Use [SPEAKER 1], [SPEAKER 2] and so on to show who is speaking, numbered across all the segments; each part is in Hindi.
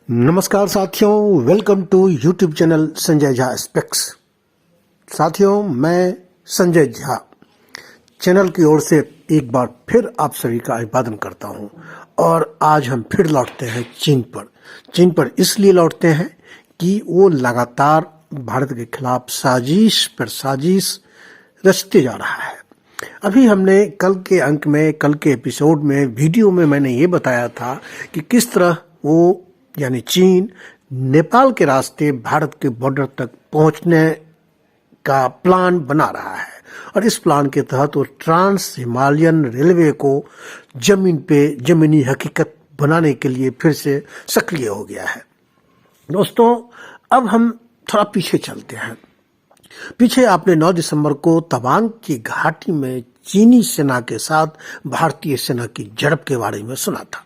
[SPEAKER 1] नमस्कार साथियों, welcome to YouTube channel Sanjay Jha specs. साथियों, मैं संजय झा चैनल की ओर से एक बार फिर आप सभी का अभिवादन करता हूं। और आज हम फिर लौटते हैं चीन पर इसलिए लौटते हैं कि वो लगातार भारत के खिलाफ साजिश पर साजिश रचते जा रहा है। अभी हमने कल के एपिसोड में वीडियो में मैंने ये बताया था कि किस तरह वो यानी चीन नेपाल के रास्ते भारत के बॉर्डर तक पहुंचने का प्लान बना रहा है। और इस प्लान के तहत वो ट्रांस हिमालयन रेलवे को जमीनी हकीकत बनाने के लिए फिर से सक्रिय हो गया है। दोस्तों, अब हम थोड़ा पीछे चलते हैं। पीछे आपने 9 दिसंबर को तवांग की घाटी में चीनी सेना के साथ भारतीय सेना की झड़प के बारे में सुना था।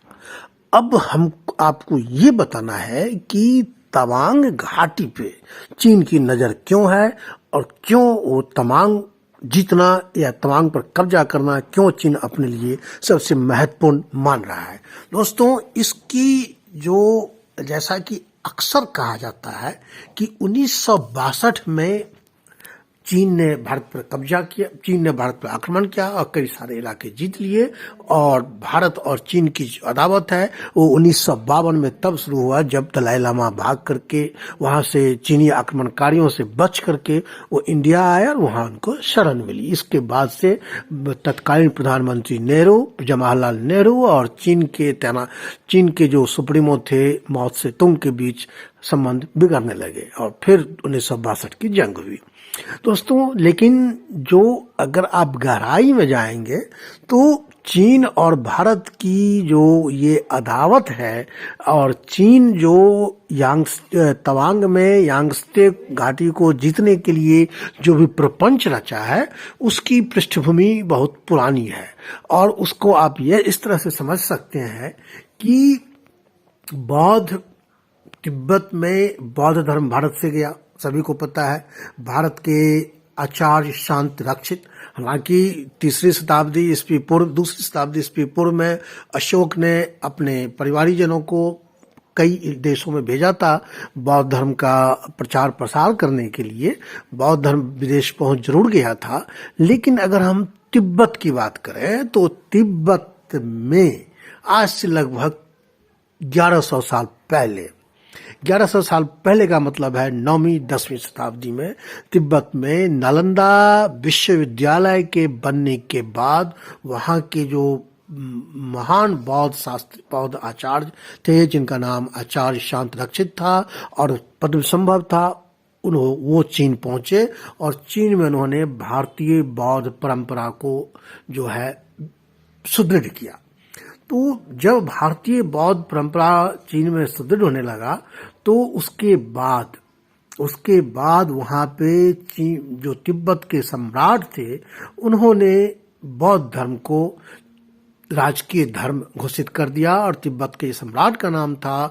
[SPEAKER 1] अब हम आपको ये बताना है कि तवांग घाटी पे चीन की नजर क्यों है और क्यों वो तवांग जीतना या तवांग पर कब्जा करना क्यों चीन अपने लिए सबसे महत्वपूर्ण मान रहा है। दोस्तों, इसकी जो जैसा कि अक्सर कहा जाता है कि 1962 में चीन ने भारत पर कब्जा किया, चीन ने भारत पर आक्रमण किया और कई सारे इलाके जीत लिए। और भारत और चीन की जो अदावत है वो 1952 में तब शुरू हुआ जब दलाई लामा भाग करके वहां से चीनी आक्रमणकारियों से बच करके वो इंडिया आए और वहां उनको शरण मिली। इसके बाद से तत्कालीन प्रधानमंत्री नेहरू, जवाहरलाल नेहरू और चीन के जो सुप्रीमो थे माओ त्से तुंग के बीच संबंध बिगड़ने लगे और फिर 1962 की जंग हुई। दोस्तों, लेकिन जो अगर आप गहराई में जाएंगे तो चीन और भारत की जो ये अदावत है और चीन जो तवांग में यांगत्से घाटी को जीतने के लिए जो भी प्रपंच रचा है उसकी पृष्ठभूमि बहुत पुरानी है। और उसको आप ये इस तरह से समझ सकते हैं कि तिब्बत में बौद्ध धर्म भारत से गया, सभी को पता है। भारत के आचार्य शांति रक्षित, हालांकि दूसरी शताब्दी ईस्वी पूर्व में अशोक ने अपने परिवारीजनों को कई देशों में भेजा था बौद्ध धर्म का प्रचार प्रसार करने के लिए। बौद्ध धर्म विदेश पहुंच जरूर गया था, लेकिन अगर हम तिब्बत की बात करें तो तिब्बत में आज से लगभग 1100 साल पहले का मतलब है 9वीं 10वीं शताब्दी में तिब्बत में नालंदा विश्वविद्यालय के बनने के बाद वहाँ के जो महान बौद्ध आचार्य थे जिनका नाम आचार्य शांति रक्षित था और पद्म संभव था, वो चीन पहुंचे और चीन में उन्होंने भारतीय बौद्ध परंपरा को जो है सुदृढ़ किया। तो जब भारतीय बौद्ध परंपरा चीन में सुदृढ़ होने लगा तो उसके बाद वहाँ पे चीन जो तिब्बत के सम्राट थे उन्होंने बौद्ध धर्म को राजकीय धर्म घोषित कर दिया और तिब्बत के सम्राट का नाम था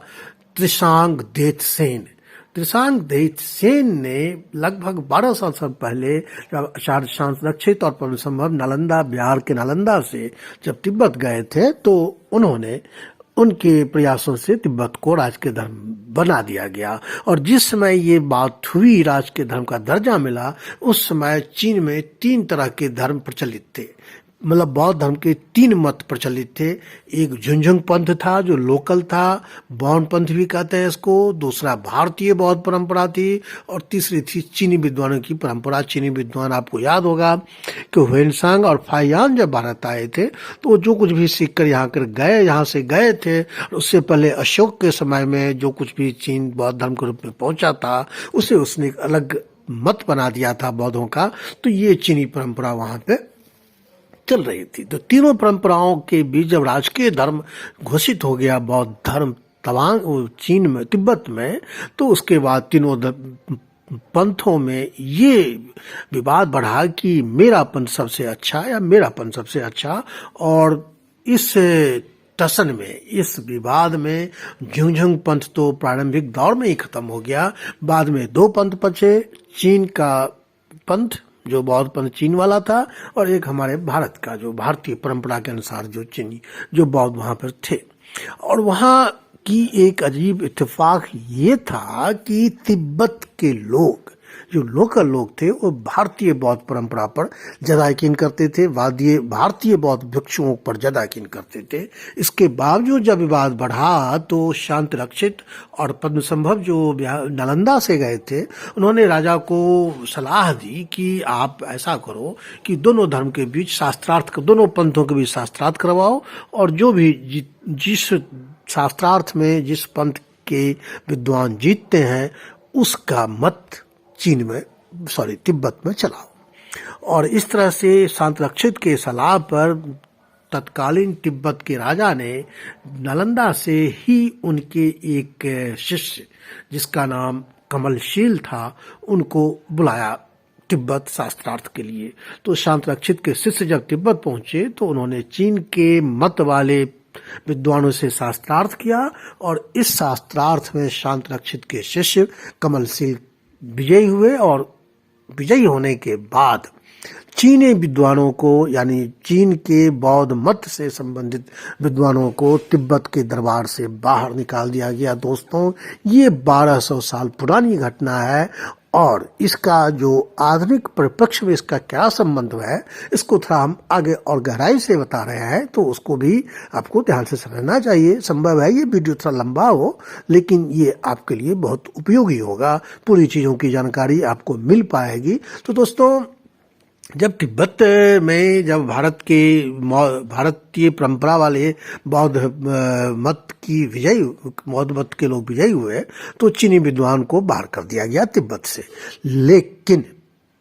[SPEAKER 1] त्रिशांग देशसेन। त्रिशांग देशसेन ने लगभग 1200 साल पहले जब आचार्य शांति रक्षित और पद्म संभव बिहार के नालंदा से जब तिब्बत गए थे तो उन्होंने उनके प्रयासों से तिब्बत को राजकीय धर्म बना दिया गया। और जिस समय ये बात हुई, राजकीय धर्म का दर्जा मिला, उस समय चीन में 3 तरह के धर्म प्रचलित थे। मतलब बौद्ध धर्म के 3 मत प्रचलित थे। एक झुंझुंग पंथ था जो लोकल था, बौन पंथ भी कहते हैं इसको। दूसरा भारतीय बौद्ध परंपरा थी और तीसरी थी चीनी विद्वानों की परंपरा। चीनी विद्वान आपको याद होगा कि ह्वेनसांग और फाहियान जब भारत आए थे तो जो कुछ भी सीख कर यहाँ से गए थे, उससे पहले अशोक के समय में जो कुछ भी चीन बौद्ध धर्म के रूप में पहुंचा था उसे उसने एक अलग मत बना दिया था बौद्धों का। तो ये चीनी परंपरा वहां पे चल रही थी। तो तीनों परंपराओं के बीच जब राजकीय धर्म घोषित हो गया बौद्ध धर्म चीन में, तिब्बत में, तो उसके बाद तीनों पंथों में ये विवाद बढ़ा कि मेरापन सबसे अच्छा या मेरापन सबसे अच्छा। और इस टसन में, इस विवाद में झुंझुंग पंथ तो प्रारंभिक दौर में ही खत्म हो गया। बाद में 2 पंथ बचे, चीन का पंथ जो बौद्ध पंथ चीन वाला था और एक हमारे भारत का जो भारतीय परंपरा के अनुसार जो बौद्ध वहां पर थे। और वहां कि एक अजीब इत्तेफाक ये था कि तिब्बत के लोग, जो लोकल लोग थे, वो भारतीय बौद्ध परंपरा पर ज्यादा यकीन करते थे, भारतीय बौद्ध भिक्षुओं पर ज्यादा यकीन करते थे। इसके बावजूद जब विवाद बढ़ा तो शांत रक्षित और पद्मसंभव जो नालंदा से गए थे, उन्होंने राजा को सलाह दी कि आप ऐसा करो कि दोनों धर्म के बीच शास्त्रार्थ, दोनों पंथों के बीच शास्त्रार्थ करवाओ, और जो भी जिस शास्त्रार्थ में जिस पंथ के विद्वान जीतते हैं उसका मत तिब्बत में चलाओ। और इस तरह से शांत रक्षित के सलाह पर तत्कालीन तिब्बत के राजा ने नालंदा से ही उनके एक शिष्य जिसका नाम कमलशील था, उनको बुलाया तिब्बत शास्त्रार्थ के लिए। तो शांत रक्षित के शिष्य जब तिब्बत पहुंचे तो उन्होंने चीन के मत वाले विद्वानों से शास्त्रार्थ किया, और इस शास्त्रार्थ में शांत रक्षित के शिष्य कमलशील विजयी हुए, और विजयी होने के बाद चीनी विद्वानों को, यानी चीन के बौद्ध मत से संबंधित विद्वानों को तिब्बत के दरबार से बाहर निकाल दिया गया। दोस्तों, ये 1200 साल पुरानी घटना है, और इसका जो आधुनिक परिप्रेक्ष्य में इसका क्या संबंध है, इसको थोड़ा हम आगे और गहराई से बता रहे हैं, तो उसको भी आपको ध्यान से समझना चाहिए। संभव है ये वीडियो थोड़ा लंबा हो, लेकिन ये आपके लिए बहुत उपयोगी होगा, पूरी चीज़ों की जानकारी आपको मिल पाएगी। तो दोस्तों, जब तिब्बत में जब भारतीय परंपरा वाले बौद्ध मत के लोग विजयी हुए, तो चीनी विद्वान को बाहर कर दिया गया तिब्बत से।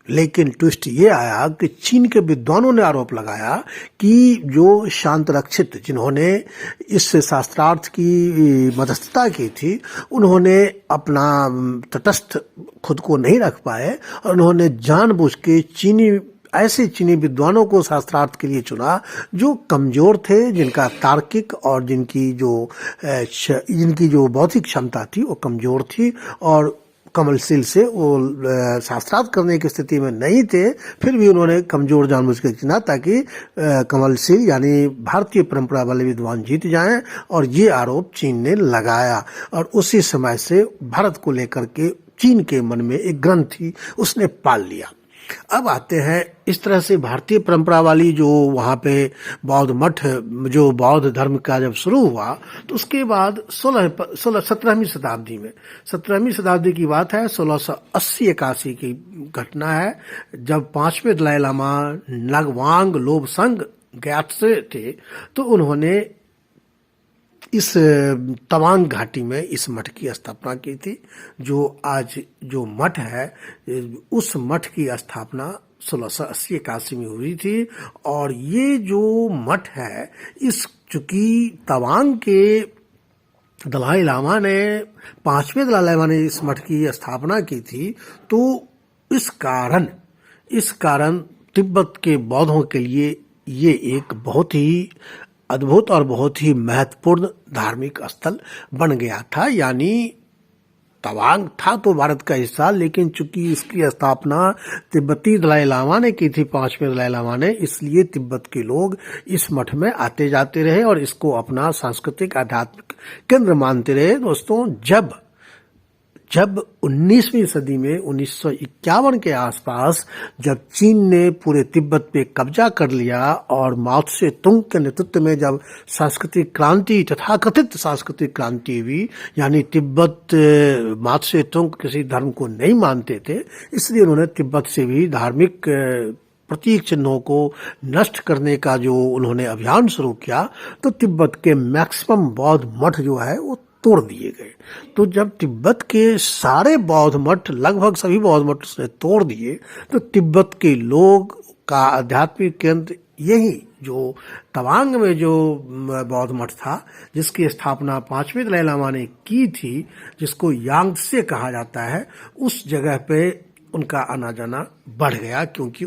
[SPEAKER 1] लेकिन ट्विस्ट ये आया कि चीन के विद्वानों ने आरोप लगाया कि जो शांत रक्षित, जिन्होंने इस शास्त्रार्थ की मध्यस्थता की थी, उन्होंने अपना तटस्थ खुद को नहीं रख पाए, और उन्होंने जानबूझ के ऐसे चीनी विद्वानों को शास्त्रार्थ के लिए चुना जो कमजोर थे, जिनका तार्किक और जिनकी जो बौद्धिक क्षमता थी वो कमजोर थी, और कमलशील से वो शास्त्रार्थ करने की स्थिति में नहीं थे। फिर भी उन्होंने कमजोर जानबूझ के चुना ताकि कमलशील यानी भारतीय परंपरा वाले विद्वान जीत जाएं, और ये आरोप चीन ने लगाया। और उसी समय से भारत को लेकर के चीन के मन में एक ग्रंथि उसने पाल लिया। अब आते हैं, इस तरह से भारतीय परंपरा वाली जो वहाँ पे बौद्ध मठ, जो बौद्ध धर्म का जब शुरू हुआ, तो उसके बाद 17वीं शताब्दी की बात है, 1680-81 की घटना है, जब 5वें दलाई लामा नगवांग लोब्संग ग्यात्से थे, तो उन्होंने इस तवांग घाटी में इस मठ की स्थापना की थी। जो आज जो मठ है, उस मठ की स्थापना 1680-81 में हुई थी। और ये जो मठ है, चूंकि तवांग के दलाई लामा ने, 5वें दलाई लामा ने इस मठ की स्थापना की थी, तो इस कारण तिब्बत के बौद्धों के लिए ये एक बहुत ही अद्भुत और बहुत ही महत्वपूर्ण धार्मिक स्थल बन गया था। यानी तवांग था तो भारत का हिस्सा, लेकिन चूंकि इसकी स्थापना तिब्बती दलाई लामा ने की थी, 5वें दलाई लामा ने, इसलिए तिब्बत के लोग इस मठ में आते जाते रहे और इसको अपना सांस्कृतिक आध्यात्मिक केंद्र मानते रहे। दोस्तों, जब 19वीं सदी में 1951 के आसपास जब चीन ने पूरे तिब्बत पे कब्जा कर लिया और माओ त्से तुंग के नेतृत्व में जब सांस्कृतिक क्रांति, तथाकथित सांस्कृतिक क्रांति हुई, यानी माओ त्से तुंग किसी धर्म को नहीं मानते थे, इसलिए उन्होंने तिब्बत से भी धार्मिक प्रतीक चिन्हों को नष्ट करने का जो उन्होंने अभियान शुरू किया, तो तिब्बत के मैक्सिमम बौद्ध मठ जो है वो तोड़ दिए गए। तो जब तिब्बत के सारे बौद्ध मठ, लगभग सभी बौद्ध मठ उसने तोड़ दिए, तो तिब्बत के लोग का आध्यात्मिक केंद्र यही जो तवांग में जो बौद्ध मठ था, जिसकी स्थापना 5वें दलाई लामा ने की थी, जिसको यांगत्से कहा जाता है, उस जगह पे उनका आना जाना बढ़ गया, क्योंकि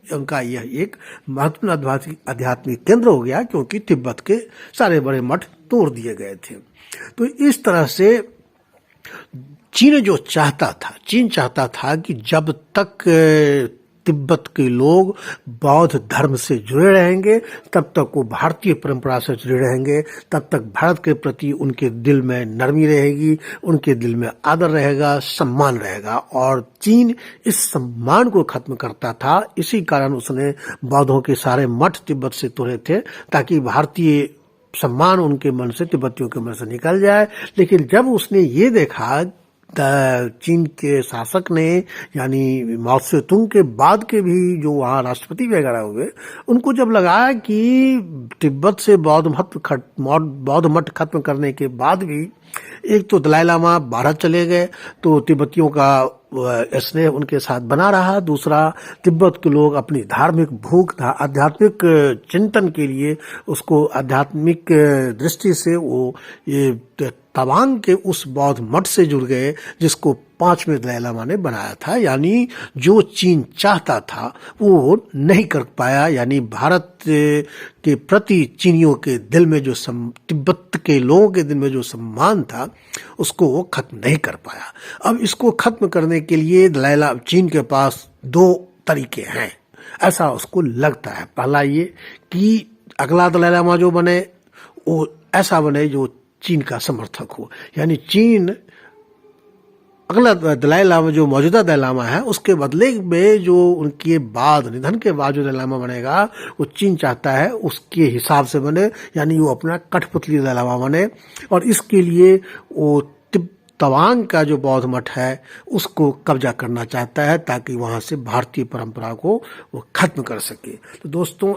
[SPEAKER 1] उनका यह एक महत्वपूर्ण आध्यात्मिक केंद्र हो गया, क्योंकि तिब्बत के सारे बड़े मठ तोड़ दिए गए थे। तो इस तरह से चीन चाहता था कि जब तक तिब्बत के लोग बौद्ध धर्म से जुड़े रहेंगे, तब तक वो भारतीय परंपरा से जुड़े रहेंगे, तब तक भारत के प्रति उनके दिल में नरमी रहेगी, उनके दिल में आदर रहेगा, सम्मान रहेगा। और चीन इस सम्मान को खत्म करता था, इसी कारण उसने बौद्धों के सारे मठ तिब्बत से तोड़े थे, ताकि भारतीय सम्मान उनके मन से, तिब्बतियों के मन से निकल जाए। लेकिन जब उसने ये देखा, चीन के शासक ने, यानी माओ त्से-तुंग के बाद के भी जो वहाँ राष्ट्रपति वगैरह हुए, उनको जब लगा कि तिब्बत से बौद्ध मठ खत्म करने के बाद भी एक तो दलाई लामा भारत चले गए, तो तिब्बतियों का स्नेह उनके साथ बना रहा, दूसरा तिब्बत के लोग अपनी धार्मिक भूख, आध्यात्मिक चिंतन के लिए उसको आध्यात्मिक दृष्टि से वो ये तवांग के उस बौद्ध मठ से जुड़ गए, जिसको 5वें दलाई लामा ने बनाया था। यानी जो चीन चाहता था वो नहीं कर पाया, यानी भारत के प्रति चीनियों के दिल में जो तिब्बत के लोगों के दिल में जो सम्मान था, उसको वो खत्म नहीं कर पाया। अब इसको खत्म करने के लिए चीन के पास 2 तरीके हैं, ऐसा उसको लगता है। पहला ये कि अगला दलाई लामा जो बने वो ऐसा बने जो चीन का समर्थक हो, यानी चीन अगला दलाई लामा, जो मौजूदा दलाई लामा है, उसके बदले में जो उनके बाद, निधन के बाद जो दलाई लामा बनेगा, वो चीन चाहता है उसके हिसाब से बने, यानी वो अपना कठपुतली दलाई लामा बने। और इसके लिए वो तवांग का जो बौद्ध मठ है उसको कब्जा करना चाहता है, ताकि वहां से भारतीय परंपरा को वो खत्म कर सके। तो दोस्तों,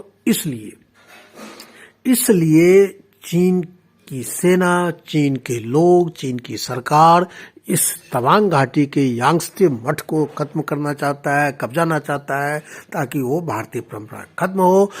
[SPEAKER 1] इसलिए चीन की सेना, चीन के लोग, चीन की सरकार इस तवांग घाटी के यांगत्से मठ को खत्म करना चाहता है, कब्जाना चाहता है, ताकि वो भारतीय परंपरा खत्म हो।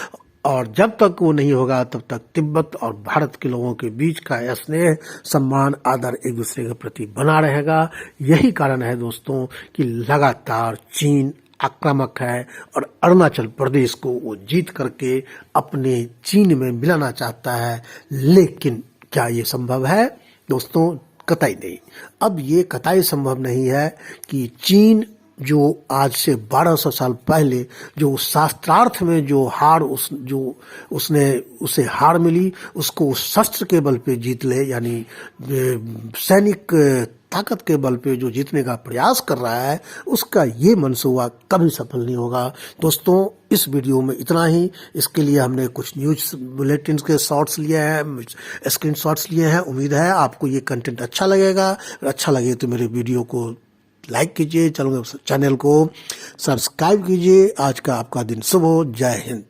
[SPEAKER 1] और जब तक वो नहीं होगा, तब तक तिब्बत और भारत के लोगों के बीच का स्नेह, सम्मान, आदर एक दूसरे के प्रति बना रहेगा। यही कारण है दोस्तों कि लगातार चीन आक्रामक है और अरुणाचल प्रदेश को वो जीत करके अपने चीन में मिलाना चाहता है। लेकिन क्या ये संभव है दोस्तों? कतई नहीं। अब ये कतई संभव नहीं है कि चीन जो आज से 1200 साल पहले जो शास्त्रार्थ में जो उसे हार मिली, उसको शस्त्र के बल पे जीत ले, यानी सैनिक ताकत के बल पे जो जीतने का प्रयास कर रहा है, उसका ये मंसूबा कभी सफल नहीं होगा। दोस्तों, इस वीडियो में इतना ही। इसके लिए हमने कुछ न्यूज बुलेटिन के शॉर्ट्स लिए हैं, स्क्रीन शॉट्स लिए हैं। उम्मीद है आपको ये कंटेंट अच्छा लगेगा। अगर अच्छा लगे तो मेरे वीडियो को लाइक कीजिए, चैनल को सब्सक्राइब कीजिए। आज का आपका दिन शुभ हो। जय हिंद।